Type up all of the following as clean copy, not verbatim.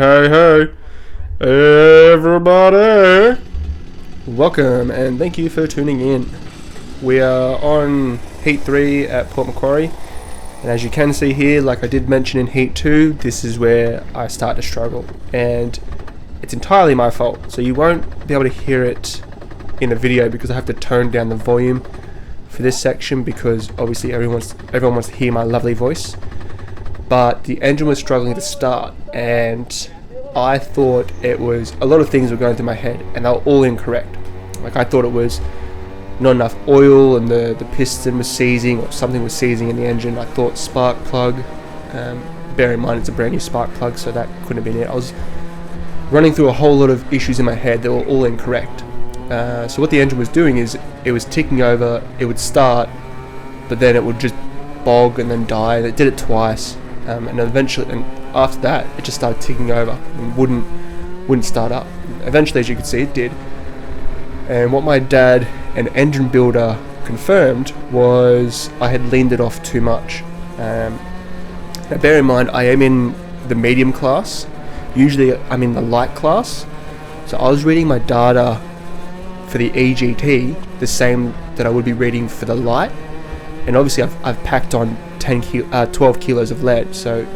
hey, everybody! Welcome and thank you for tuning in. We are on Heat 3 at Port Macquarie, and as you can see here, like I did mention in Heat 2, this is where I start to struggle, and it's entirely my fault, so you won't be able to hear it in the video because I have to tone down the volume for this section because obviously everyone wants to hear my lovely voice. But the engine was struggling to start, and I thought it was, a lot of things were going through my head and they were all incorrect. Like I thought it was not enough oil and the piston was seizing, or something was seizing in the engine. I thought spark plug, bear in mind it's a brand new spark plug, so that couldn't have been it. I was running through a whole lot of issues in my head that were all incorrect. So what the engine was doing is it was ticking over, it would start, but then it would just bog and then die. It did it twice. And eventually, and after that, it just started ticking over and wouldn't start up. Eventually, as you can see, it did. And what my dad, an engine builder, confirmed was I had leaned it off too much. Now, bear in mind, I am in the medium class. Usually, I'm in the light class. So I was reading my data for the EGT, the same that I would be reading for the light. And obviously, I've packed on 12 kilos of lead, so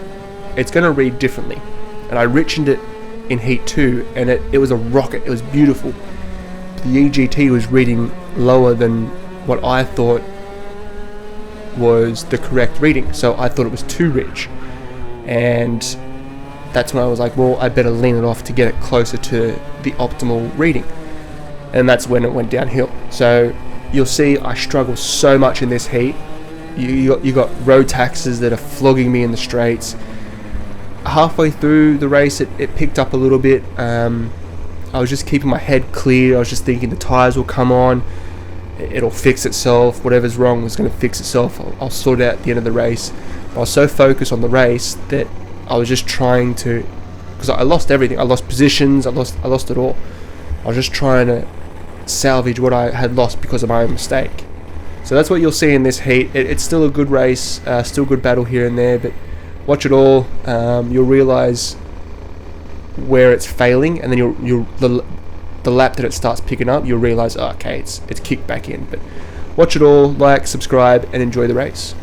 it's going to read differently. And I richened it in Heat 2, and it was a rocket. It was beautiful. The EGT was reading lower than what I thought was the correct reading, so I thought it was too rich. And that's when I was like, well, I better lean it off to get it closer to the optimal reading. And that's when it went downhill. So you'll see I struggle so much in this heat. You got road taxes that are flogging me in the straights. Halfway through the race, it picked up a little bit. I was just keeping my head clear. I was just thinking the tyres will come on, it'll fix itself. Whatever's wrong was going to fix itself. I'll sort it out at the end of the race. But I was so focused on the race that I was just trying to, because I lost everything. I lost positions. I lost it all. I was just trying to salvage what I had lost because of my own mistake. So that's what you'll see in this heat. It's still a good race, still good battle here and there, but watch it all. You'll realise where it's failing, and then the lap that it starts picking up, you'll realise, oh, okay, it's kicked back in. But watch it all, like, subscribe, and enjoy the race.